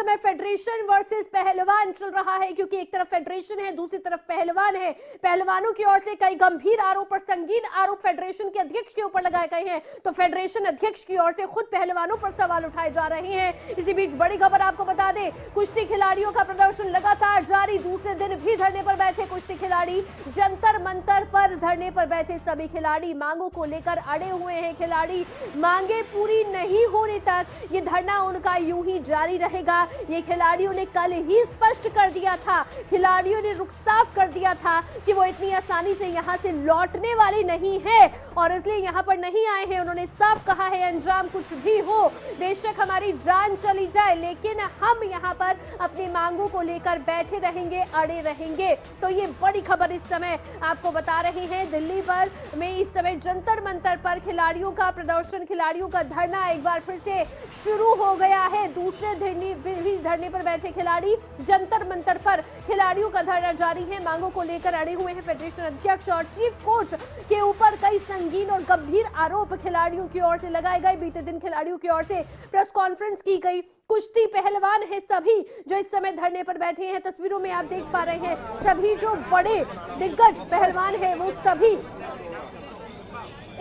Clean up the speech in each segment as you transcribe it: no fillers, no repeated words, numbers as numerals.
समय federation versus पहलवान चल रहा है, क्योंकि एक तरफ फेडरेशन है, दूसरी तरफ पहलवान है। पहलवानों की ओर से कई गंभीर आरोप और संगीन आरोप फेडरेशन के अध्यक्ष के ऊपर लगाए गए हैं, तो फेडरेशन अध्यक्ष की ओर से खुद पहलवानों पर सवाल उठाए जा रहे हैं। इसी बीच बड़ी खबर आपको बता दें, कुश्ती खिलाड़ियों का प्रदर्शन लगातार जारी। दूसरे दिन भी धरने पर बैठे कुश्ती खिलाड़ी, जंतर मंतर पर धरने पर बैठे सभी खिलाड़ी मांगों को लेकर अड़े हुए हैं। खिलाड़ी मांगे पूरी नहीं होने तक ये धरना उनका यूं ही जारी रहेगा। ये खिलाड़ियों ने कल ही स्पष्ट कर दिया था, खिलाड़ियों ने रुख साफ कर दिया था कि वो इतनी आसानी से यहां से लौटने वाले नहीं है और इसलिए यहां पर नहीं आए हैं। उन्होंने साफ कहा है, अंजाम कुछ भी हो, बेशक हमारी जान चली जाए, लेकिन हम यहां पर अपनी मांगों को लेकर बैठे रहेंगे, अड़े रहेंगे। तो ये बड़ी खबर इस समय आपको बता रहे हैं। दिल्ली पर में इस समय जंतर मंतर पर खिलाड़ियों का प्रदर्शन, खिलाड़ियों का धरना एक बार फिर से शुरू हो गया है। दूसरे धरने पर बैठे खिलाड़ी, जंतर मंतर पर खिलाड़ियों का धरना जारी है, मांगों को लेकर अड़े हुए हैं। फेडरेशन अध्यक्ष और चीफ कोच के ऊपर कई संगीन और गंभीर आरोप खिलाड़ियों की ओर से लगाए गए। बीते दिन खिलाड़ियों की ओर से प्रेस कॉन्फ्रेंस की गई। कुश्ती पहलवान है सभी जो इस समय धरने पर बैठे हैं, तस्वीरों में आप देख पा रहे हैं, सभी जो बड़े दिग्गज पहलवान हैं वो सभी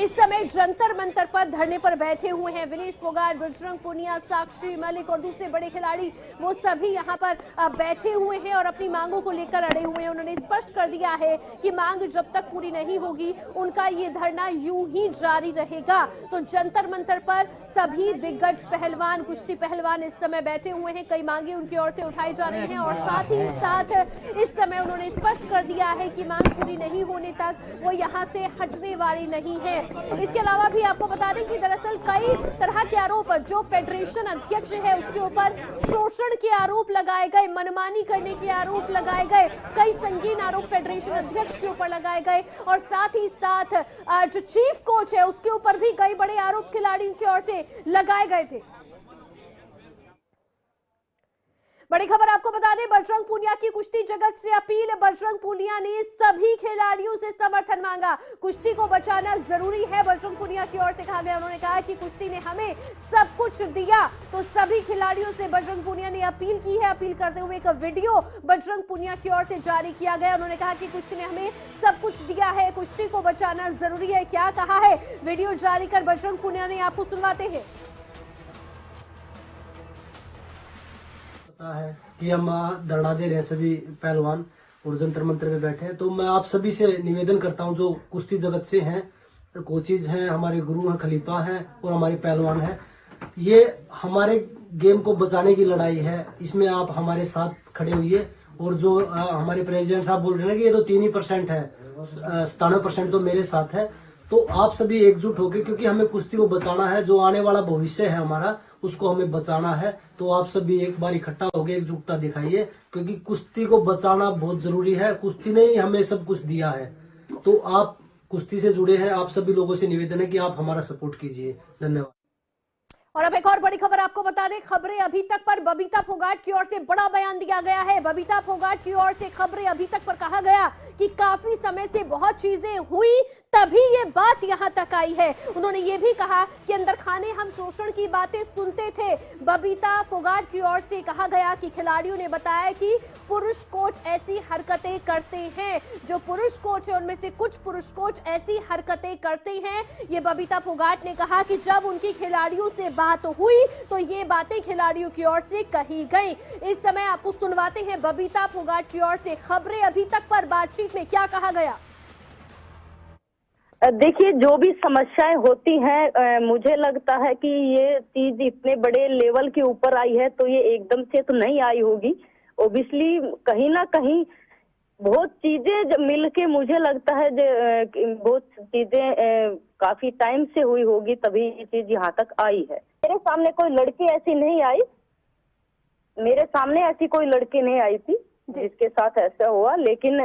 इस समय जंतर मंतर पर धरने पर बैठे हुए हैं। विनेश फोगाट, बजरंग पूनिया, साक्षी मलिक और दूसरे बड़े खिलाड़ी वो सभी यहां पर बैठे हुए हैं और अपनी मांगों को लेकर अड़े हुए हैं। उन्होंने स्पष्ट कर दिया है कि मांग जब तक पूरी नहीं होगी उनका ये धरना यूं ही जारी रहेगा। तो जंतर मंतर पर सभी दिग्गज पहलवान, कुश्ती पहलवान इस समय बैठे हुए हैं। कई मांगे उनकी ओर से उठाई जा रही हैं और साथ ही साथ इस समय उन्होंने स्पष्ट कर दिया है कि मांग पूरी नहीं होने तक वो यहाँ से हटने वाली नहीं है। इसके अलावा भी आपको बता दें कि दरअसल कई तरह के आरोप जो फेडरेशन अध्यक्ष है उसके ऊपर शोषण के आरोप लगाए गए, मनमानी करने के आरोप लगाए गए, कई संगीन आरोप फेडरेशन अध्यक्ष के ऊपर लगाए गए और साथ ही साथ जो चीफ कोच है उसके ऊपर भी कई बड़े आरोप खिलाड़ियों की ओर से लगाए गए थे। बड़ी खबर आपको बता दें, बजरंग पूनिया की कुश्ती जगत से अपील। बजरंग पूनिया ने सभी खिलाड़ियों से समर्थन मांगा, कुश्ती को बचाना जरूरी है, बजरंग पूनिया की ओर से कहा गया। उन्होंने कहा कि कुश्ती ने हमें सब कुछ दिया, तो सभी खिलाड़ियों से बजरंग पूनिया ने अपील की है। अपील करते हुए एक वीडियो बजरंग पूनिया की ओर से जारी किया गया। उन्होंने कहा कि कुश्ती ने हमें सब कुछ दिया है, कुश्ती को बचाना जरूरी है। क्या कहा है, वीडियो जारी कर बजरंग पूनिया ने, आपको सुनवाते हैं। है कि हम धरना दे रहे हैं सभी पहलवान और जंतर मंतर में बैठे हैं, तो मैं आप सभी से निवेदन करता हूं, जो कुश्ती जगत से हैं, कोचिज हैं, हमारे गुरु हैं, खलीफा हैं और हमारे पहलवान हैं, ये हमारे गेम को बचाने की लड़ाई है। इसमें आप हमारे साथ खड़े होइए। और जो हमारे प्रेसिडेंट साहब बोल रहे हैं कि ये तो 3% है, 97% तो मेरे साथ है। तो आप सभी एकजुट होकर, क्योंकि हमें कुश्ती को बचाना है, जो आने वाला भविष्य है हमारा उसको हमें बचाना है। तो आप सभी एक बार इकट्ठा होकर एकजुटता दिखाइए, क्योंकि कुश्ती को बचाना बहुत जरूरी है। कुश्ती ने ही हमें सब कुछ दिया है। तो आप कुश्ती से जुड़े हैं, आप सभी लोगों से निवेदन है कि आप हमारा सपोर्ट कीजिए। धन्यवाद। और अब एक और बड़ी खबर आपको बता दें, खबरें अभी तक पर बबीता फोगाट की ओर से बड़ा बयान दिया गया है। बबीता फोगाट की ओर से खबरें अभी तक पर कहा गया कि काफी समय से बहुत चीजें हुई तभी ये बात यहां तक आई है। उन्होंने ये भी कहा कि अंदर खाने हम शोषण की बातें सुनते थे। बबीता फोगाट की ओर से कहा गया कि खिलाड़ियों ने बताया कि पुरुष कोच ऐसी हरकतें करते हैं, जो पुरुष कोच है उनमें से कुछ पुरुष कोच ऐसी हरकतें करते हैं। ये बबीता फोगाट ने कहा कि जब उनकी खिलाड़ियों से बात हुई तो ये बातें खिलाड़ियों की ओर से कही गई। इस समय आपको सुनवाते हैं बबीता फोगाट की ओर से खबरें अभी तक पर बातचीत में क्या कहा गया। देखिए, जो भी समस्याएं होती हैं, मुझे लगता है कि ये चीज इतने बड़े लेवल के ऊपर आई है तो ये एकदम से तो नहीं आई होगी। ओबियसली कहीं ना कहीं बहुत चीजें जब मिल के, मुझे लगता है बहुत चीजें काफी टाइम से हुई होगी, तभी ये चीज यहाँ तक आई है। मेरे सामने कोई लड़की ऐसी नहीं आई, मेरे सामने ऐसी कोई लड़की नहीं आई थी जिसके साथ ऐसा हुआ, लेकिन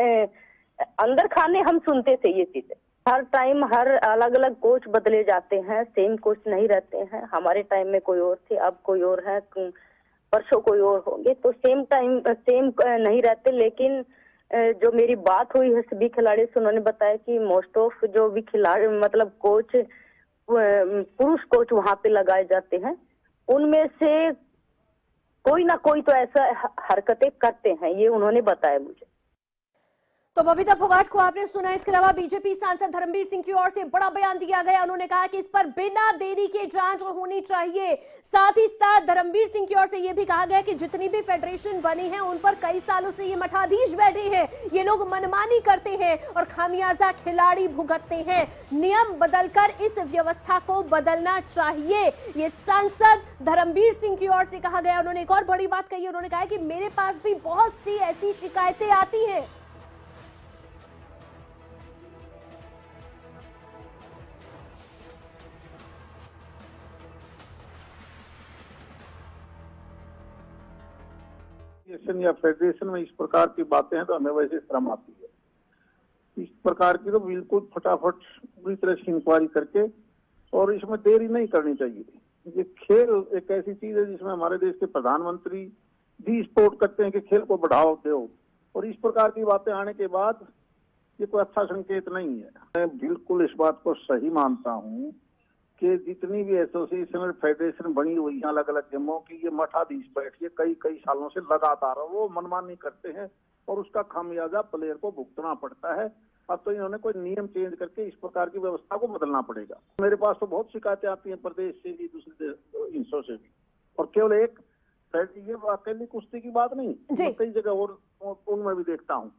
अंदर खाने हम सुनते थे ये चीजें। हर टाइम हर अलग अलग कोच बदले जाते हैं, सेम कोच नहीं रहते हैं। हमारे टाइम में कोई और थे, अब कोई और है, परसों कोई और होंगे, तो सेम नहीं रहते। लेकिन जो मेरी बात हुई है सभी खिलाड़ी से, उन्होंने बताया कि मोस्ट ऑफ जो भी खिलाड़ी मतलब कोच, पुरुष कोच वहां पे लगाए जाते हैं, उनमें से कोई ना कोई तो ऐसा हरकतें करते हैं, ये उन्होंने बताया मुझे। तो बबीता फोगाट को आपने सुना। इसके अलावा बीजेपी सांसद धर्मवीर सिंह की ओर से बड़ा बयान दिया गया। उन्होंने कहा कि इस पर बिना देरी के जांच होनी चाहिए। साथ ही साथ धर्मवीर सिंह की ओर से यह भी कहा गया कि जितनी भी फेडरेशन बनी है उन पर कई सालों से ये मठाधीश बैठे हैं, ये लोग मनमानी करते हैं और खामियाजा खिलाड़ी भुगतते हैं। नियम बदलकर इस व्यवस्था को बदलना चाहिए, ये सांसद धर्मवीर सिंह की ओर से कहा गया। उन्होंने एक और बड़ी बात कही। उन्होंने कहा कि मेरे पास भी बहुत सी ऐसी शिकायतें आती हैं। या फेडरेशन में इस प्रकार की बातें हैं तो हमें वैसे शर्म आती है। इस प्रकार की तो बिल्कुल फटाफट पूरी तरह से इंक्वायरी करके, और इसमें देरी नहीं करनी चाहिए। ये खेल एक ऐसी चीज है जिसमें हमारे देश के प्रधानमंत्री भी सपोर्ट करते हैं कि खेल को बढ़ावा दो, और इस प्रकार की बातें आने के बाद ये कोई अच्छा संकेत नहीं है। मैं बिल्कुल इस बात को सही मानता हूँ कि जितनी भी एसोसिएशन और फेडरेशन बनी हुई है अलग अलग गेमों की, ये मठाधीश बैठिए कई सालों से लगातार वो मनमानी करते हैं और उसका खामियाजा प्लेयर को भुगतना पड़ता है। अब तो इन्होंने कोई नियम चेंज करके इस प्रकार की व्यवस्था को बदलना पड़ेगा। मेरे पास तो बहुत शिकायतें आती हैं प्रदेश से भी, दूसरे हिस्सों से भी, और केवल एक ये अकेली कुश्ती की बात नहीं, कई जगह और उनमें भी देखता हूँ।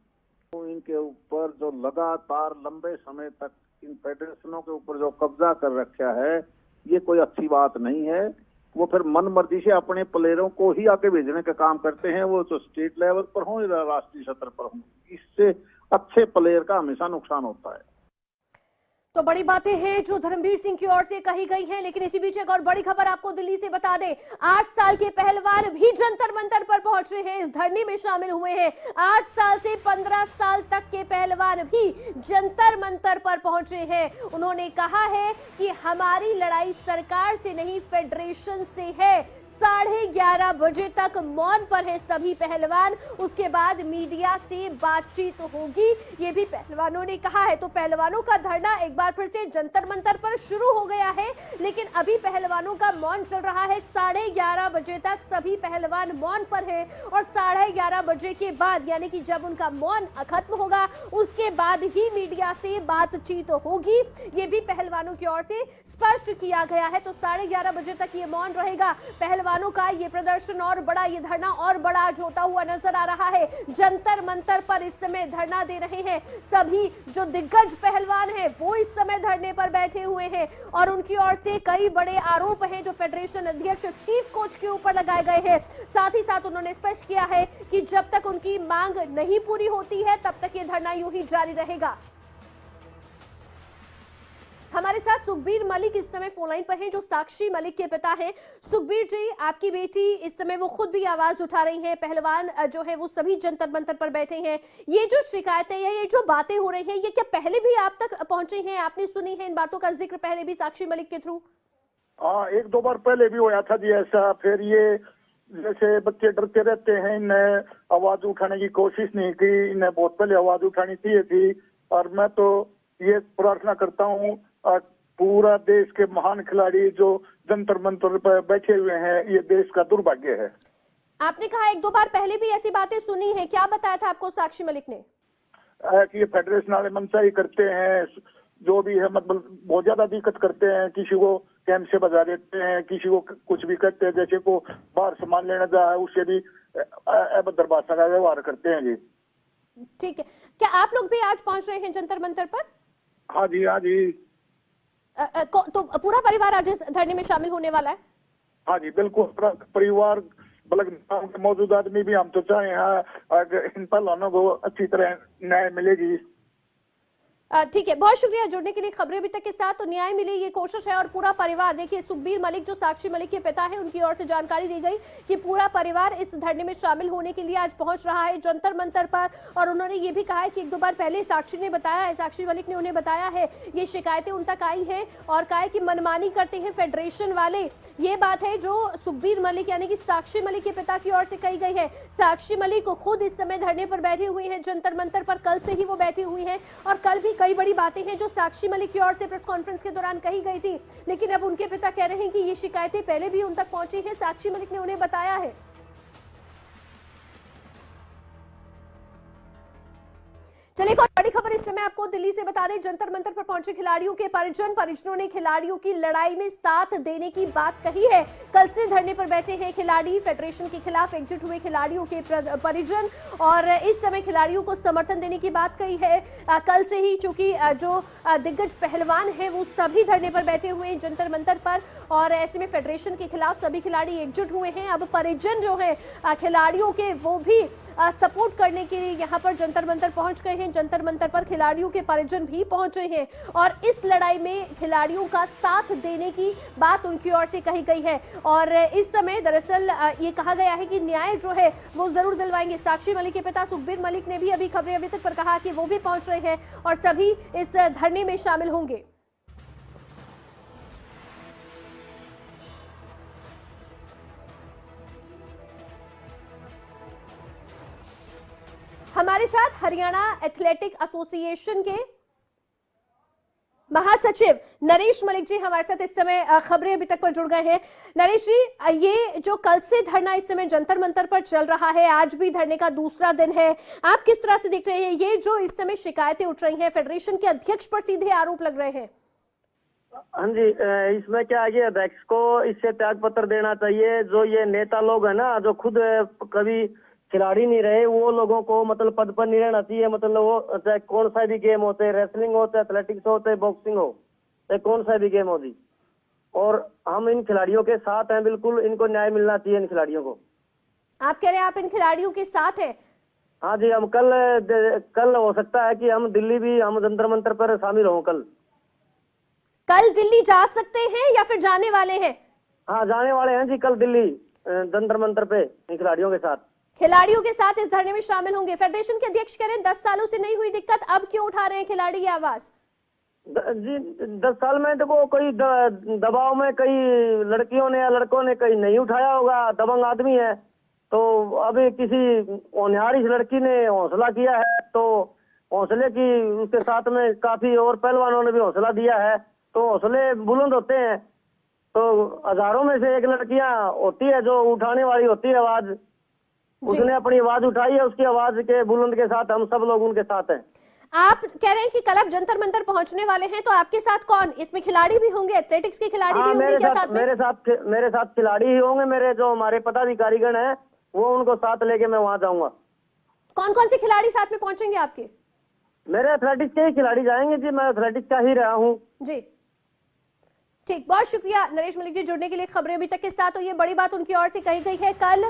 तो इनके ऊपर जो लगातार लंबे समय तक इन फेडरेशनों के ऊपर जो कब्जा कर रखा है, ये कोई अच्छी बात नहीं है। वो फिर मन मर्जी से अपने प्लेयरों को ही आगे भेजने का काम करते हैं, वो तो स्टेट लेवल पर हो या राष्ट्रीय स्तर पर हो। इससे अच्छे प्लेयर का हमेशा नुकसान होता है। तो बड़ी बातें हैं जो धर्मवीर सिंह की ओर से कही गई हैं, लेकिन इसी बीच एक और बड़ी खबर आपको दिल्ली से बता दें। 8 साल के पहलवान भी जंतर मंतर पर पहुंचे हैं, इस धरने में शामिल हुए हैं। 8 साल से 15 साल तक के पहलवान भी जंतर मंतर पर पहुंचे हैं। उन्होंने कहा है कि हमारी लड़ाई सरकार से नहीं, फेडरेशन से है। 11:30 बजे तक मौन पर है सभी पहलवान, उसके बाद मीडिया से बातचीत होगी, ये भी पहलवानों ने कहा है। तो पहलवानों का धरना एक बार फिर से जंतर मंतर पर शुरू हो गया है, लेकिन अभी पहलवानों का मौन चल रहा है। 11:30 बजे तक सभी पहलवान मौन पर है और 11:30 बजे के बाद, यानी कि जब उनका मौन खत्म होगा, उसके बाद ही मीडिया से बातचीत होगी, ये भी पहलवानों की ओर से स्पष्ट किया गया है। तो 11:30 बजे तक ये मौन रहेगा। पहलवानों का ये प्रदर्शन और बड़ा, ये धरना और बड़ा आज होता हुआ नजर आ रहा है। जंतर मंतर पर इस समय धरना दे रहे हैं सभी जो दिग्गज पहलवान हैं, वो इस समय धरने पर बैठे हुए हैं और उनकी ओर से कई बड़े आरोप हैं जो फेडरेशन अध्यक्ष चीफ कोच के ऊपर लगाए गए हैं। साथ ही साथ उन्होंने स्पष्ट किया है कि जब तक उनकी मांग नहीं पूरी होती है तब तक ये धरना यूं ही जारी रहेगा। हमारे साथ सुखबीर मलिक इस समय फोन लाइन पर हैं, जो साक्षी मलिक के पिता हैं। सुखबीर जी, आपकी बेटी इस समय वो खुद भी आवाज उठा रही हैं, पहलवान जो है वो सभी जंतर मंतर पर बैठे हैं। ये जो शिकायतें हैं, ये जो बातें हो रही हैं, ये क्या पहले भी आप तक पहुंची हैं? आपने सुनी है इन बातों का जिक्र पहले भी साक्षी मलिक के थ्रू? हाँ, 1-2 बार पहले भी होया था जी ऐसा। फिर ये जैसे बच्चे डरते रहते हैं, इन्हें आवाज उठाने की कोशिश नहीं की, इन्हें बहुत पहले आवाज उठानी चाहिए थी। और मैं तो ये प्रार्थना करता हूँ पूरा देश के महान खिलाड़ी जो जंतर मंतर पर बैठे हुए हैं, ये देश का दुर्भाग्य है। आपने कहा 1-2 बार पहले भी ऐसी बातें सुनी है, क्या बताया था आपको साक्षी मलिक ने? कि ये फेडरेशन वाले मनसाई करते हैं, जो भी है, मतलब बहुत ज्यादा दिक्कत करते हैं। किसी को कैंप से बजा देते हैं, किसी को कुछ भी करते हैं, जैसे को बाहर सामान लेना जा है उससे भी अभद्र भाषा का व्यवहार करते हैं जी। ठीक है, क्या आप लोग भी आज पहुंच रहे हैं जंतर मंतर पर? हाँ जी, हाँ जी। तो पूरा परिवार आज इस धरने में शामिल होने वाला है? हाँ जी, बिल्कुल। परिवार बल्कि मौजूद आदमी भी हम तो चाहे हैं इन पहलवानों को अच्छी तरह न्याय मिलेगी। ठीक है, बहुत शुक्रिया जुड़ने के लिए खबरें अभी तक के साथ। तो न्याय मिले ये कोशिश है और पूरा परिवार, देखिए सुखबीर मलिक जो साक्षी मलिक के पिता है, उनकी ओर से जानकारी दी गई कि पूरा परिवार इस धरने में शामिल होने के लिए आज पहुंच रहा है जंतर मंतर पर। और उन्होंने ये भी कहा है कि 1-2 बार पहले साक्षी ने बताया है, साक्षी मलिक ने उन्हें बताया है, ये शिकायतें उन तक आई है और कहा है कि मनमानी करते हैं फेडरेशन वाले। ये बात है जो सुखबीर मलिक यानी कि साक्षी मलिक के पिता की ओर से कही गई है। साक्षी मलिक खुद इस समय धरने पर बैठे हुए हैं जंतर मंतर पर, कल से ही वो बैठी हुई हैं और कल भी कई बड़ी बातें हैं जो साक्षी मलिक की ओर से प्रेस कॉन्फ्रेंस के दौरान कही गई थी। लेकिन अब उनके पिता कह रहे हैं कि ये शिकायतें पहले भी उन तक पहुंची हैं, साक्षी मलिक ने उन्हें बताया है। चलिए एक और बड़ी खबर इस समय आपको दिल्ली से बता दें। जंतर मंतर पर पहुंचे खिलाड़ियों के परिजनों ने खिलाड़ियों की लड़ाई में साथ देने की बात कही है। कल से धरने पर बैठे हैं खिलाड़ी। फेडरेशन के खिलाफ एकजुट हुए खिलाड़ियों के परिजन और इस समय खिलाड़ियों को समर्थन देने की बात कही है। कल से ही चूंकि जो दिग्गज पहलवान है वो सभी धरने पर बैठे हुए हैं जंतर मंतर पर, और ऐसे में फेडरेशन के खिलाफ सभी खिलाड़ी एकजुट हुए हैं। अब परिजन जो है खिलाड़ियों के वो भी सपोर्ट करने के लिए यहाँ पर जंतर मंतर पहुंच गए हैं। जंतर मंतर पर खिलाड़ियों के परिजन भी पहुंचे हैं और इस लड़ाई में खिलाड़ियों का साथ देने की बात उनकी ओर से कही गई है। और इस समय दरअसल ये कहा गया है कि न्याय जो है वो जरूर दिलवाएंगे। साक्षी मलिक के पिता सुखबीर मलिक ने भी अभी खबरें अभी तक पर कहा कि वो भी पहुंच रहे हैं और सभी इस धरने में शामिल होंगे। हमारे साथ हरियाणा एथलेटिक एसोसिएशन के महासचिव नरेश मलिक जी हमारे साथ इस समय खबरें अभी तक पर जुड़ गए हैं। नरेश जी, ये जो कल से धरना इस समय जंतर मंतर पर चल रहा है, आज भी धरने का दूसरा दिन है, आप किस तरह से देख रहे हैं? ये जो इस समय शिकायतें उठ रही हैं, फेडरेशन के अध्यक्ष पर सीधे आरोप लग रहे हैं। हाँ जी, इसमें क्या है कि अध्यक्ष को इससे त्याग पत्र देना चाहिए। जो ये नेता लोग है ना, जो खुद कभी खिलाड़ी नहीं रहे, वो लोगों को मतलब पद पर नहीं रहना चाहिए। मतलब वो चाहे कौन सा भी गेम हो, चाहे रेसलिंग हो, चाहे एथलेटिक्स हो, चाहे बॉक्सिंग हो, चाहे कौन सा भी गेम हो जी। और हम इन खिलाड़ियों के साथ हैं, बिल्कुल इनको न्याय मिलना चाहिए इन खिलाड़ियों को। आप कह रहे हैं आप इन खिलाड़ियों के साथ हैं? हाँ जी, हम कल हो सकता है कि हम दिल्ली भी हम जंतर मंतर पर शामिल हों। कल दिल्ली जा सकते हैं या फिर जाने वाले हैं? हाँ, जाने वाले हैं जी, कल दिल्ली जंतर मंतर पे इन खिलाड़ियों के साथ। खिलाड़ियों के साथ इस धरने में शामिल होंगे। फेडरेशन के अध्यक्ष कह रहे हैं 10 सालों से नहीं हुई दिक्कत, अब क्यों उठा रहे हैं खिलाड़ी ये आवाज? जी 10 साल में देखो कोई दबाव में कई लड़कियों ने या लड़कों ने कहीं नहीं उठाया होगा। दबंग आदमी है तो अभी किसी होनहार इस लड़की ने हौसला किया है, तो हौसले की उसके साथ में काफी और पहलवानों ने भी हौसला दिया है, तो हौसले बुलंद होते हैं। तो हजारों में से एक लड़कियां होती है जो उठाने वाली होती है आवाज। उसने अपनी आवाज उठाई है, उसकी आवाज के बुलंद के साथ हम सब लोग उनके साथ हैं। आप कह रहे हैं कि कल आप जंतर मंतर पहुंचने वाले हैं, तो आपके साथ कौन? इसमें खिलाड़ी भी होंगे, एथलेटिक्स के खिलाड़ी भी होंगे क्या साथ में? मेरे साथ खिलाड़ी ही होंगे। मेरे जो हमारे पदाधिकारीगण हैं वो उनको साथ लेके मैं वहां जाऊंगा। कौन कौन से खिलाड़ी साथ में पहुंचेंगे आपके? मेरे एथलेटिक्स के ही खिलाड़ी जाएंगे जी, मैं एथलेटिक्स का ही रहा हूँ जी। ठीक, बहुत शुक्रिया नरेश मलिक जी जुड़ने के लिए खबरें अभी तक के साथ। तो ये बड़ी बात उनकी ओर से कही गई है। कल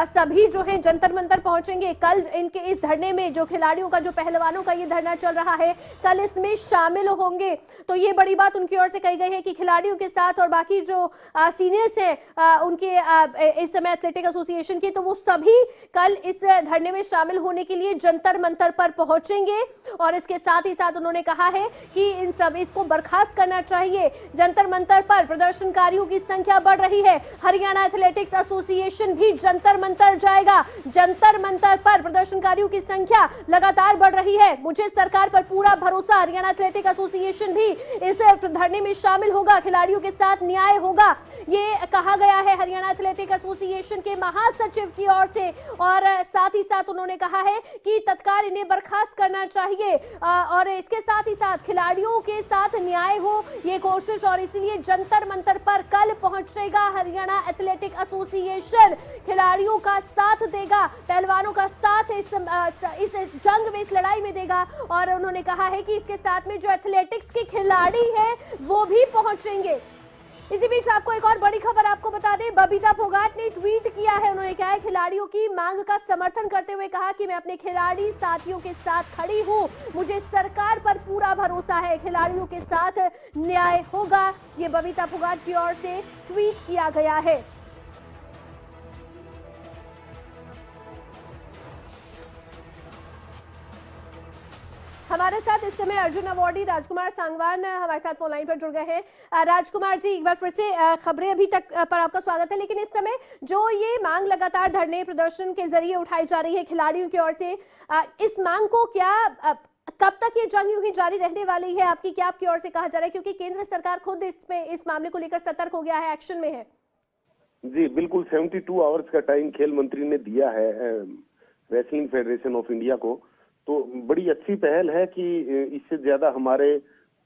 सभी जो है जंतर मंतर पहुंचेंगे। कल इनके इस धरने में जो खिलाड़ियों का, जो पहलवानों का ये धरना चल रहा है, कल इसमें शामिल होंगे। तो ये बड़ी बात उनकी ओर से कही गई है कि खिलाड़ियों के साथ और बाकी जो सीनियर्स हैं उनके इस समय एथलेटिक एसोसिएशन के, तो वो सभी कल इस धरने में शामिल होने के लिए जंतर मंतर पर पहुंचेंगे। और इसके साथ ही साथ उन्होंने कहा है कि इन सब इसको बर्खास्त करना चाहिए। जंतर मंतर पर प्रदर्शनकारियों की संख्या बढ़ रही है। हरियाणा एथलेटिक्स एसोसिएशन भी जंतर मंतर जाएगा। जंतर मंतर पर प्रदर्शनकारियों की संख्या लगातार बढ़ रही है। मुझे सरकार पर पूरा भरोसा। हरियाणा एथलेटिक एसोसिएशन भी इस धरने में शामिल होगा, खिलाड़ियों के साथ न्याय होगा, ये कहा गया है हरियाणा एथलेटिक एसोसिएशन के महासचिव की ओर से। और साथ ही साथ उन्होंने कहा है कि तत्काल इन्हें बर्खास्त करना चाहिए और इसके साथ ही साथ खिलाड़ियों के साथ न्याय हो, ये कोशिश। और इसलिए जंतर मंतर पर कल पहुंचेगा हरियाणा एथलेटिक एसोसिएशन, खिलाड़ियों का साथ देगा, पहलवानों का साथ इस जंग में, इस लड़ाई में देगा। और उन्होंने कहा है कि इसके साथ में जो एथलेटिक्स के खिलाड़ी हैं वो भी पहुंचेंगे। इसी बीच आपको एक और बड़ी खबर आपको बता दें, बबीता फोगाट ने ट्वीट किया है। उन्होंने कहा है खिलाड़ियों की मांग का समर्थन करते हुए कहा कि मैं अपने खिलाड़ी साथियों के साथ खड़ी हूं, मुझे सरकार पर पूरा भरोसा है, खिलाड़ियों के साथ न्याय होगा। ये बबीता फोगाट की ओर से ट्वीट किया गया है। हमारे साथ इस समय अर्जुन अवार्डी राजकुमार सांगवान हमारे साथ फोन लाइन पर जुड़ गए हैं। राजकुमार जी, एक बार फिर से खबरें अभी तक पर आपका स्वागत है। लेकिन इस समय जो ये मांग लगातार धरने प्रदर्शन के जरिए उठाई जा रही है खिलाड़ियों की ओर से, इस मांग को क्या कब तक ये जंग यूं ही जारी रहने वाली है? आपकी क्या आपकी ओर से कहा जा रहा है, क्योंकि केंद्र सरकार खुद इस मामले को लेकर सतर्क हो गया है, एक्शन में है? जी बिल्कुल, 72 आवर्स का टाइम खेल मंत्री ने दिया है रेसलिंग फेडरेशन ऑफ इंडिया को। तो बड़ी अच्छी पहल है कि इससे ज्यादा हमारे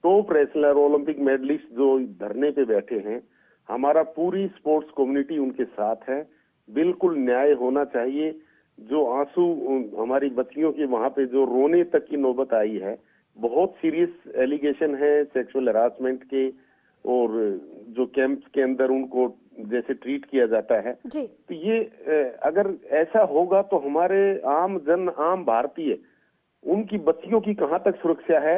टॉप रेसलर ओलंपिक मेडलिस्ट जो धरने पे बैठे हैं, हमारा पूरी स्पोर्ट्स कम्युनिटी उनके साथ है। बिल्कुल न्याय होना चाहिए। जो आंसू हमारी बच्चियों के वहां पे जो रोने तक की नौबत आई है, बहुत सीरियस एलिगेशन है सेक्सुअल हरासमेंट के, और जो कैंप्स के अंदर उनको जैसे ट्रीट किया जाता है, जी। तो ये अगर ऐसा होगा तो हमारे आम भारतीय, उनकी बच्चियों की कहां तक सुरक्षा है,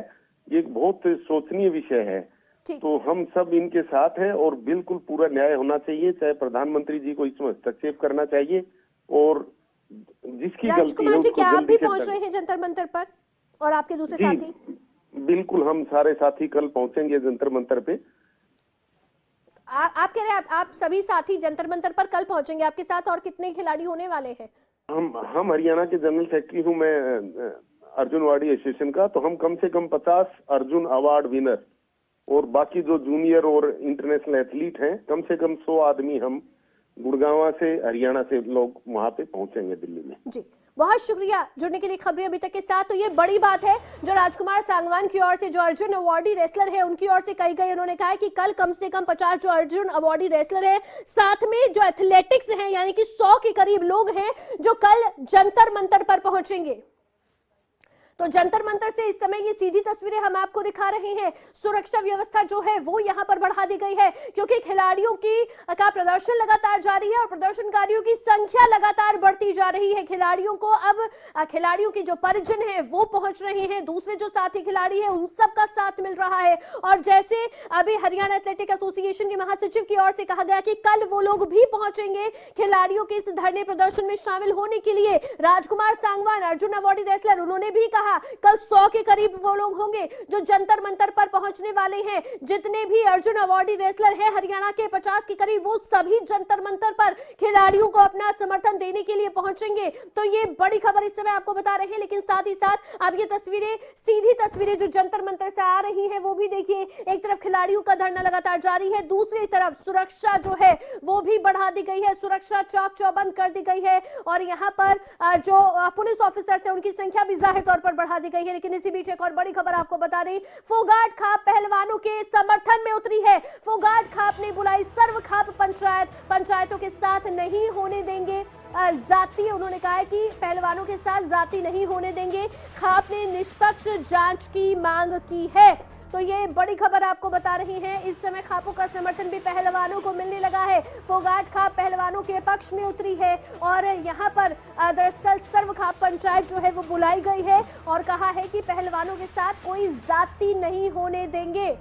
ये एक बहुत सोचनीय विषय है। तो हम सब इनके साथ हैं और बिल्कुल पूरा न्याय होना चाहिए। चाहे प्रधानमंत्री जी को इसमें हस्तक्षेप करना चाहिए, और जिसकी गलती है राजकुमार जी, उसको क्या आप जल्दी भी से पहुंच रहे हैं जंतर मंतर पर, और आपके दूसरे साथी? बिल्कुल, हम सारे साथी कल पहुंचेंगे जंतर मंतर पे। आप कह रहे हैं आप सभी साथी जंतर मंतर पर कल पहुंचेंगे, आपके साथ और कितने खिलाड़ी होने वाले हैं? हम हरियाणा के जनरल सेक्रेटरी हूं मैं अर्जुन अवार्डी एसोसिएशन का, तो हम कम से कम 50 अर्जुन अवार्ड विनर और बाकी जो जूनियर और इंटरनेशनल एथलीट हैं, कम से कम 100 आदमी हम गुड़गांव से, हरियाणा से लोग वहां पे पहुंचेंगे दिल्ली में। जी, बहुत शुक्रिया जुड़ने के लिए खबरें अभी तक के साथ। तो ये बड़ी बात है जो राजकुमार सांगवान की ओर से, जो अर्जुन अवार्डी रेसलर है, उनकी ओर से कही गई। उन्होंने कहा कि कल कम से कम 50 जो अर्जुन अवार्डी रेसलर है, साथ में जो एथलेटिक्स हैं, यानी कि 100 के करीब लोग हैं जो कल जंतर मंतर पर पहुंचेंगे। तो जंतर मंतर से इस समय ये सीधी तस्वीरें हम आपको दिखा रहे हैं। सुरक्षा व्यवस्था जो है वो यहाँ पर बढ़ा दी गई है, क्योंकि खिलाड़ियों का प्रदर्शन लगातार जारी है और प्रदर्शनकारियों की संख्या लगातार बढ़ती जा रही है। खिलाड़ियों को अब खिलाड़ियों की जो परिजन है वो पहुंच रहे हैं, दूसरे जो साथी खिलाड़ी है उन सबका साथ मिल रहा है। और जैसे अभी हरियाणा एथलेटिक एसोसिएशन के महासचिव की ओर से कहा गया कि कल वो लोग भी पहुंचेंगे खिलाड़ियों के इस धरने प्रदर्शन में शामिल होने के लिए। राजकुमार सांगवान अर्जुन अवार्डी रेसलर, उन्होंने भी कहा कल 100 के करीब वो लोग होंगे जो जंतर मंतर पर पहुंचने वाले हैं। जितने भी अर्जुन अवार्डी रेसलर हैं हरियाणा के 50 के करीब, वो सभी जंतर मंतर पर खिलाड़ियों को अपना समर्थन देने के लिए पहुंचेंगे। तो ये बड़ी खबर इस समय आपको बता रहे हैं, लेकिन साथ ही साथ अब ये तस्वीरें, सीधी तस्वीरें जो जंतर मंतर से आ रही है वो भी देखिए। एक तरफ खिलाड़ियों का धरना लगातार जारी है, दूसरी तरफ सुरक्षा जो है वो भी बढ़ा दी गई है। सुरक्षा चौक चौबंद कर दी गई है और यहाँ पर जो पुलिस ऑफिसर्स है उनकी संख्या भी जाहिर तौर पर बढ़ा दी गई है। लेकिन इसी बीच एक और बड़ी खबर आपको बता दें, फोगाट खाप पहलवानों के समर्थन में उतरी है। फोगाट खाप ने बुलाई सर्व खाप पंचायत, पंचायतों के साथ नहीं होने देंगे जाति। उन्होंने कहा है कि पहलवानों के साथ जाति नहीं होने देंगे। खाप ने निष्पक्ष जांच की मांग की है। तो ये बड़ी खबर आपको बता रही हैं। इस समय खापों का समर्थन भी पहलवानों को मिलने लगा है। फोगाट खाप पहलवानों के पक्ष में उतरी है और यहाँ पर दरअसल सर्व खाप पंचायत जो है वो बुलाई गई है और कहा है कि पहलवानों के साथ कोई जाति नहीं होने देंगे।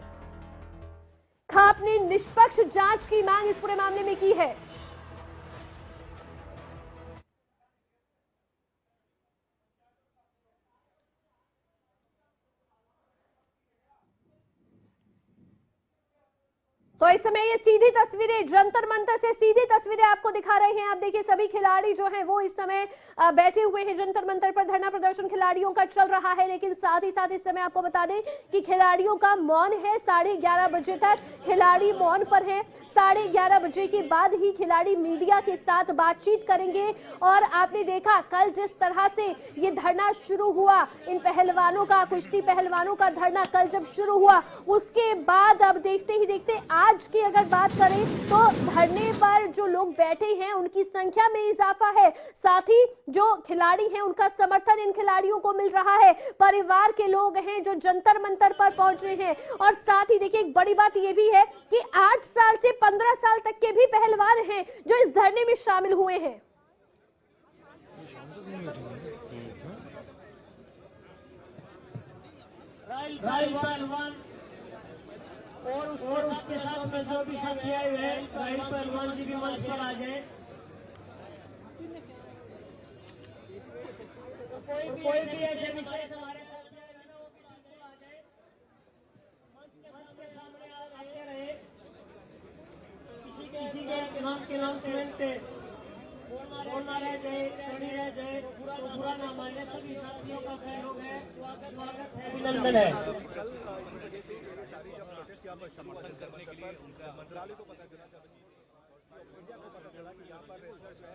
खाप ने निष्पक्ष जांच की मांग इस पूरे मामले में की है। तो इस समय ये सीधी तस्वीरें जंतर मंतर से, सीधी तस्वीरें आपको दिखा रहे हैं। आप देखिए सभी खिलाड़ी जो हैं वो इस समय बैठे हुए हैं जंतर मंतर पर। धरना प्रदर्शन खिलाड़ियों का चल रहा है, लेकिन साथ ही साथ इस समय आपको बता दें कि खिलाड़ियों का मौन है। 11:30 बजे तक खिलाड़ी मौन पर हैं। 11:30 बजे के बाद ही खिलाड़ी मीडिया के साथ बातचीत करेंगे। और आपने देखा कल जिस तरह से ये धरना शुरू हुआ, इन पहलवानों का, कुश्ती पहलवानों का धरना कल जब शुरू हुआ, उसके बाद अब देखते ही देखते आज की अगर बात करें तो धरने पर जो लोग बैठे हैं उनकी संख्या में इजाफा है। साथ ही जो खिलाड़ी हैं उनका समर्थन इन खिलाड़ियों को मिल रहा है। परिवार के लोग हैं जो जंतर मंतर पर पहुंच रहे हैं। और साथ ही देखिए एक बड़ी बात यह भी है कि 8 साल से 15 साल तक के भी पहलवान हैं जो इस धरने में शामिल हुए हैं। और उसके साथ में जो भी साथी आए हुए हैं, राहिल पहलवान जी भी मंच पर आ जाए। कोई भी ऐसे विषय हमारे साथ में आए ना, वो भी बिल्कुल आ जाए, मंच के सामने आते रहे। किसी के नाम से बनते बोलना रह जाए, खड़ी रह जाए तो बुरा ना माने। सभी साथियों का सहयोग है, स्वागत है, अभिनंदन है। समर्थन करने के लिए उनका मंत्रालय को पता चला कि यहाँ पर रेसलर जो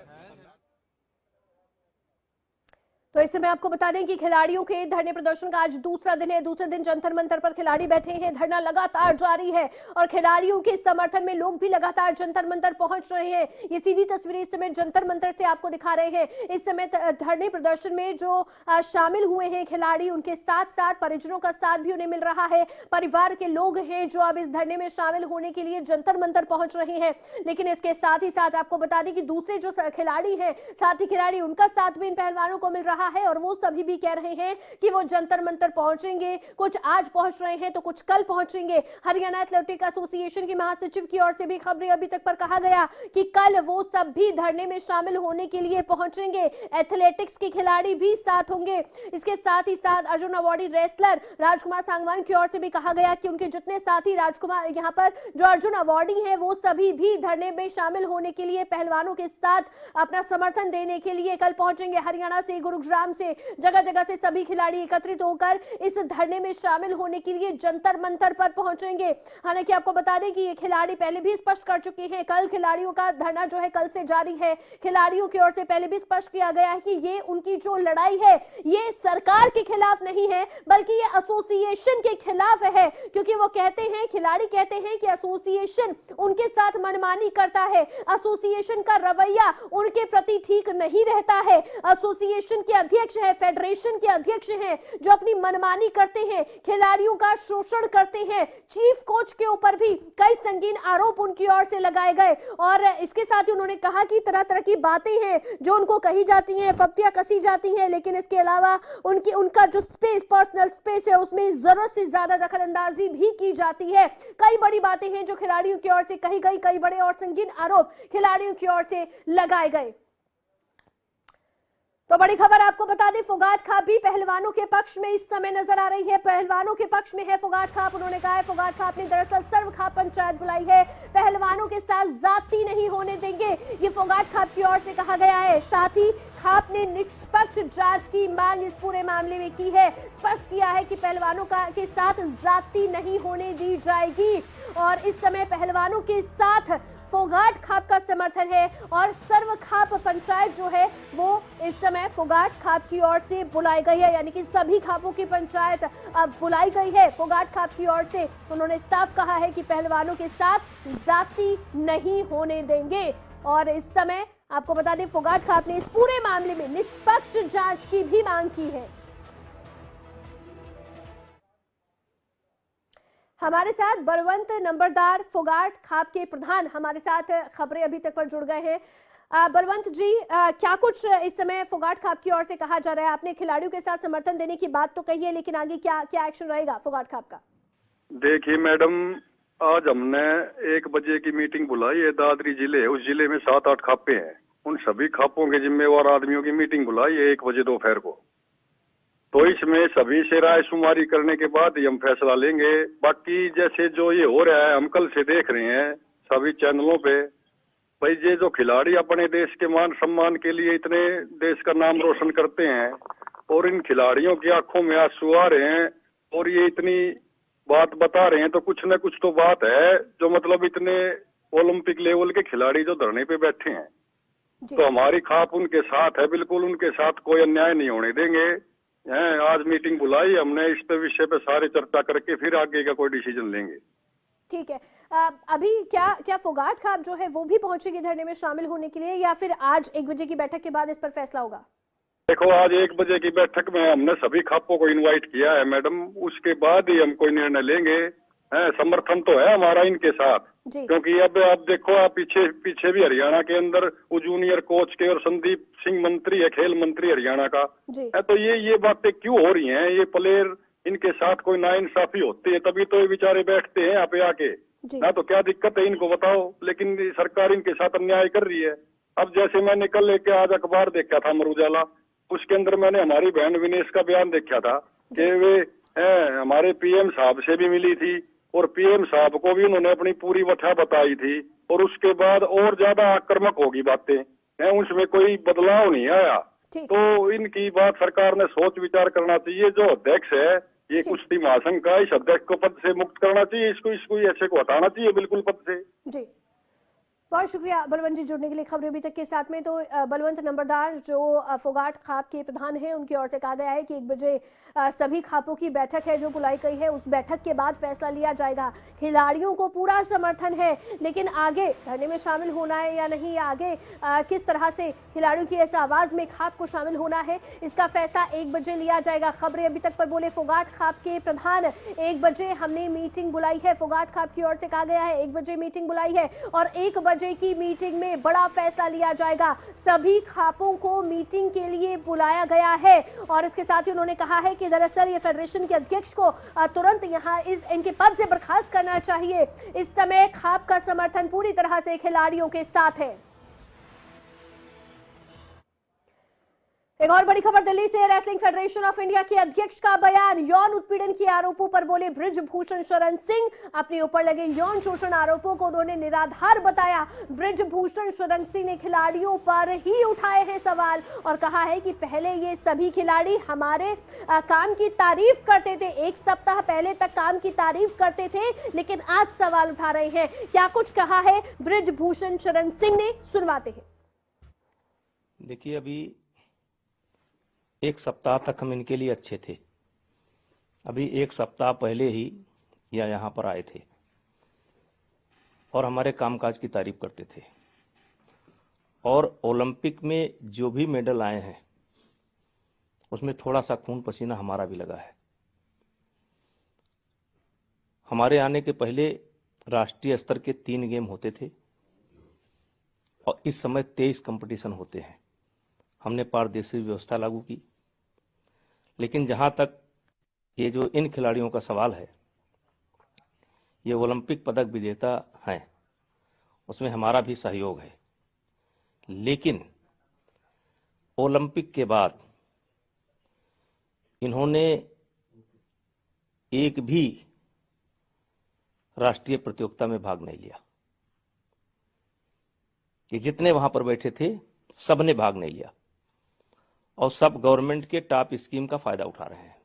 है तो इस समय आपको बता दें कि खिलाड़ियों के धरने प्रदर्शन का आज दूसरा दिन है। दूसरे दिन जंतर मंतर पर खिलाड़ी बैठे हैं। धरना लगातार जारी है और खिलाड़ियों के समर्थन में लोग भी लगातार जंतर मंतर पहुंच रहे हैं। ये सीधी तस्वीरें इस समय जंतर मंतर से आपको दिखा रहे हैं। इस समय धरने प्रदर्शन में जो शामिल हुए हैं खिलाड़ी, उनके साथ साथ परिजनों का साथ भी उन्हें मिल रहा है। परिवार के लोग हैं जो अब इस धरने में शामिल होने के लिए जंतर मंतर पहुंच रहे हैं। लेकिन इसके साथ ही साथ आपको बता दें कि दूसरे जो खिलाड़ी हैं, साथी खिलाड़ी, उनका साथ भी इन पहलवानों को मिल रहा है और वो सभी भी कह रहे हैं कि वो जंतर मंतर पहुंचेंगे। कुछ आज पहुंच रहे हैं तो कुछ कल पहुंचेंगे। हरियाणा एथलेटिक एसोसिएशन के महासचिव की ओर से भी खबरें अभी तक पर कहा गया कि कल वो सब भी धरने में शामिल होने के लिए पहुंचेंगे। एथलेटिक्स के खिलाड़ी भी साथ होंगे। इसके साथ ही साथ अर्जुन अवार्डी रेसलर राजकुमार सांगवान की ओर से भी कहा गया कि उनके जितने साथी राजकुमार यहाँ पर जो अर्जुन अवार्डी हैं वो सभी भी धरने में शामिल होने के लिए, पहलवानों के साथ अपना समर्थन देने के लिए कल पहुंचेंगे। हरियाणा से, गुरुग्राम से, जगह जगह से सभी खिलाड़ी एकत्रित होकर इस धरने में शामिल होने के लिए जंतर मंतर पर पहुंचेंगे। हालांकि आपको बता दें कि ये खिलाड़ी पहले भी स्पष्ट कर चुके हैं, कल खिलाड़ियों का धरना जो है कल से जारी है। खिलाड़ियों की ओर से पहले भी स्पष्ट किया गया है कि ये उनकी जो लड़ाई है ये सरकार के खिलाफ नहीं है बल्कि ये एसोसिएशन के खिलाफ है, क्योंकि वो कहते हैं, खिलाड़ी कहते हैं कि एसोसिएशन उनके साथ मनमानी करता है, एसोसिएशन का रवैया उनके प्रति ठीक नहीं रहता है। एसोसिएशन के अध्यक्ष है, फेडरेशन के अध्यक्ष हैं जो अपनी मनमानी करते हैं, खिलाड़ियों का शोषण करते हैं। चीफ कोच के ऊपर भी कई संगीन आरोप उनकी ओर से लगाए गए और इसके साथ ही उन्होंने कहा कि तरह तरह की बातें हैं जो उनको कही जाती हैं, फप्तियां कसी जाती हैं, लेकिन इसके अलावा उनका जो स्पेस, पर्सनल स्पेस है, उसमें जरूरत से ज्यादा दखल अंदाजी भी की जाती है। कई बड़ी बातें हैं जो खिलाड़ियों की ओर से कही गई, कई बड़े और संगीन आरोप खिलाड़ियों की ओर से लगाए गए। तो बड़ी खबर आपको बता दें, फोगाट खाप भी पहलवानों के पक्ष में इस समय नजर आ रही है। पहलवानों के पक्ष में है फोगाट खाप। उन्होंने कहा है फोगाट खाप ने दरअसल सर्व खाप पंचायत बुलाई है, पहलवानों के साथ जाति नहीं होने देंगे, ये फोगाट खाप की ओर से कहा गया है। साथ ही खाप ने निष्पक्ष जांच की मांग इस पूरे मामले में की है। स्पष्ट किया है कि पहलवानों के साथ जाति नहीं होने दी जाएगी और इस समय पहलवानों के साथ फोगाट खाप का समर्थन है और सर्व खाप पंचायत जो है वो इस समय फोगाट खाप की ओर से बुलाई गई है, यानी कि सभी खापों की पंचायत अब बुलाई गई है फोगाट खाप की ओर से। उन्होंने साफ कहा है कि पहलवानों के साथ जाति नहीं होने देंगे और इस समय आपको बता दें फोगाट खाप ने इस पूरे मामले में निष्पक्ष जांच की भी मांग की है। हमारे साथ बलवंत नंबरदार फोगाट खाप के प्रधान हमारे साथ खबरें अभी तक पर जुड़ गए हैं। बलवंत जी, क्या कुछ इस समय फोगाट खाप की ओर से कहा जा रहा है? आपने खिलाड़ियों के साथ समर्थन देने की बात तो कही है, लेकिन आगे क्या क्या एक्शन रहेगा फोगाट खाप का? देखिए मैडम, आज हमने 1 बजे की मीटिंग बुलाई है। दादरी जिले, उस जिले में 7-8 खापे हैं, उन सभी खापों के जिम्मेवार आदमियों की मीटिंग बुलाई है 1 बजे दोपहर को। तो इसमें सभी से राय शुमारी करने के बाद ही हम फैसला लेंगे। बाकी जैसे जो ये हो रहा है, हम कल से देख रहे हैं सभी चैनलों पे, भाई ये जो खिलाड़ी अपने देश के मान सम्मान के लिए इतने देश का नाम रोशन करते हैं और इन खिलाड़ियों की आंखों में आंसू आ रहे हैं और ये इतनी बात बता रहे हैं, तो कुछ न कुछ तो बात है। जो मतलब इतने ओलंपिक लेवल के खिलाड़ी जो धरने पे बैठे हैं, तो हमारी खाप उनके साथ है, बिल्कुल उनके साथ कोई अन्याय नहीं होने देंगे। आज मीटिंग बुलाई हमने, इस पे विषय पे सारी चर्चा करके फिर आगे का कोई डिसीजन लेंगे। ठीक है, अभी क्या फोगाट खाप जो है वो भी पहुंचेगी धरने में शामिल होने के लिए, या फिर आज 1 बजे की बैठक के बाद इस पर फैसला होगा? देखो, आज 1 बजे की बैठक में हमने सभी खापों को इनवाइट किया है मैडम, उसके बाद ही हम कोई निर्णय लेंगे। समर्थन तो है हमारा इनके साथ, क्योंकि अब आप देखो, आप पीछे भी हरियाणा के अंदर वो जूनियर कोच के और संदीप सिंह मंत्री है, खेल मंत्री हरियाणा का है। तो ये बातें क्यों हो रही हैं? ये प्लेयर इनके साथ कोई नाइंसाफी होती है तभी तो ये बेचारे बैठते हैं यहाँ पे आके ना, तो क्या दिक्कत है इनको बताओ। लेकिन सरकार इनके साथ अन्याय कर रही है। अब जैसे मैंने कल लेके आज अखबार देखा था अमर उजाला, उसके अंदर मैंने हमारी बहन विनेश का बयान देखा था कि वे हमारे पीएम साहब से भी मिली थी और पीएम साहब को भी उन्होंने अपनी पूरी वजह बताई थी और उसके बाद और ज्यादा आक्रामक होगी बातें, उसमें कोई बदलाव नहीं आया। तो इनकी बात सरकार ने सोच विचार करना चाहिए। जो अध्यक्ष है ये कुश्ती महासंघ का, इस अध्यक्ष को पद से मुक्त करना चाहिए, इसको ऐसे को हटाना चाहिए बिल्कुल पद से। जी बहुत शुक्रिया बलवंत जी जुड़ने के लिए खबरें अभी तक के साथ में। तो बलवंत नंबरदार जो फोगाट खाप के प्रधान हैं उनकी ओर से कहा गया है कि 1 बजे सभी खापों की बैठक है जो बुलाई गई है, उस बैठक के बाद फैसला लिया जाएगा। खिलाड़ियों को पूरा समर्थन है, लेकिन आगे धरने में शामिल होना है या नहीं, आगे किस तरह से खिलाड़ियों की इस आवाज में खाप को शामिल होना है, इसका फैसला 1 बजे लिया जाएगा। खबरें अभी तक पर बोले फोगाट खाप के प्रधान 1 बजे हमने मीटिंग बुलाई है, फोगाट खाप की ओर से कहा गया है 1 बजे मीटिंग बुलाई है और 1 बजे की मीटिंग में बड़ा फैसला लिया जाएगा। सभी खापों को मीटिंग के लिए बुलाया गया है और इसके साथ ही उन्होंने कहा है कि दरअसल ये फेडरेशन के अध्यक्ष को तुरंत यहां इनके पद से बर्खास्त करना चाहिए। इस समय खाप का समर्थन पूरी तरह से खिलाड़ियों के साथ है। एक और बड़ी खबर दिल्ली से, रेसलिंग फेडरेशन ऑफ इंडिया के अध्यक्ष का बयान। यौन उत्पीड़न के आरोपों पर बोले बृजभूषण शरण सिंह। अपने ऊपर लगे यौन शोषण आरोपों को उन्होंने निराधार बताया। बृजभूषण शरण सिंह ने खिलाड़ियों पर ही उठाए हैं सवाल और कहा है कि पहले ये सभी खिलाड़ी हमारे काम की तारीफ करते थे, 1 सप्ताह पहले तक काम की तारीफ करते थे, लेकिन आज सवाल उठा रहे हैं। क्या कुछ कहा है बृजभूषण शरण सिंह ने, सुनवाते हैं। देखिए, अभी 1 सप्ताह तक हम इनके लिए अच्छे थे। अभी 1 सप्ताह पहले ही यहाँ पर आए थे और हमारे कामकाज की तारीफ करते थे और ओलंपिक में जो भी मेडल आए हैं उसमें थोड़ा सा खून पसीना हमारा भी लगा है। हमारे आने के पहले राष्ट्रीय स्तर के 3 गेम होते थे और इस समय 23 कंपटीशन होते हैं। हमने पारदर्शी व्यवस्था लागू की, लेकिन जहां तक ये जो इन खिलाड़ियों का सवाल है, ये ओलंपिक पदक विजेता हैं, उसमें हमारा भी सहयोग है, लेकिन ओलंपिक के बाद इन्होंने एक भी राष्ट्रीय प्रतियोगिता में भाग नहीं लिया। ये जितने वहां पर बैठे थे सबने भाग नहीं लिया और सब गवर्नमेंट के टॉप स्कीम का फायदा उठा रहे हैं।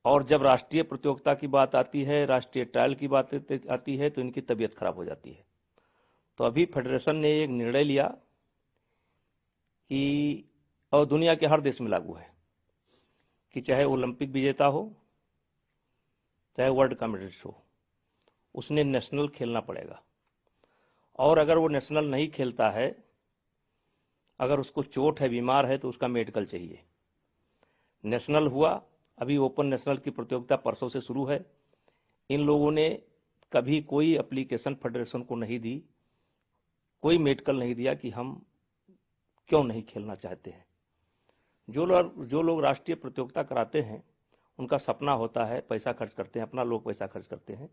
और जब राष्ट्रीय प्रतियोगिता की बात आती है, राष्ट्रीय ट्रायल की बात आती है, तो इनकी तबीयत खराब हो जाती है। तो अभी फेडरेशन ने एक निर्णय लिया कि, और दुनिया के हर देश में लागू है, कि चाहे ओलंपिक विजेता हो चाहे वर्ल्ड का मेडलिस्ट हो, उसने नेशनल खेलना पड़ेगा। और अगर वो नेशनल नहीं खेलता है, अगर उसको चोट है, बीमार है, तो उसका मेडिकल चाहिए। नेशनल हुआ, अभी ओपन नेशनल की प्रतियोगिता परसों से शुरू है। इन लोगों ने कभी कोई एप्लीकेशन फेडरेशन को नहीं दी, कोई मेडिकल नहीं दिया कि हम क्यों नहीं खेलना चाहते हैं। जो लोग राष्ट्रीय प्रतियोगिता कराते हैं, उनका सपना होता है, पैसा खर्च करते हैं, अपना लोग पैसा खर्च करते हैं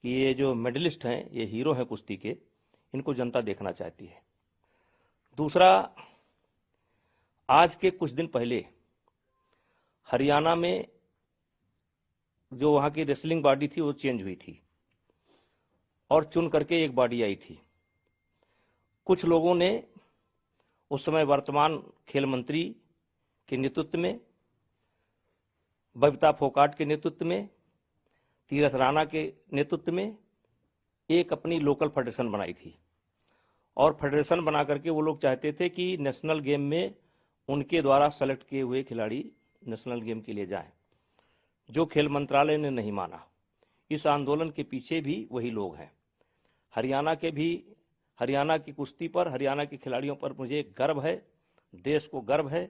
कि ये जो मेडलिस्ट हैं, ये हीरो हैं कुश्ती के, इनको जनता देखना चाहती है। दूसरा, आज के कुछ दिन पहले हरियाणा में जो वहाँ की रेसलिंग बॉडी थी वो चेंज हुई थी और चुन करके एक बॉडी आई थी। कुछ लोगों ने उस समय वर्तमान खेल मंत्री के नेतृत्व में, बबीता फोगाट के नेतृत्व में, तीरथ राणा के नेतृत्व में एक अपनी लोकल फेडरेशन बनाई थी और फेडरेशन बना करके वो लोग चाहते थे कि नेशनल गेम में उनके द्वारा सेलेक्ट किए हुए खिलाड़ी नेशनल गेम के लिए जाएं, जो खेल मंत्रालय ने नहीं माना। इस आंदोलन के पीछे भी वही लोग हैं। हरियाणा की कुश्ती पर, हरियाणा के खिलाड़ियों पर मुझे गर्व है, देश को गर्व है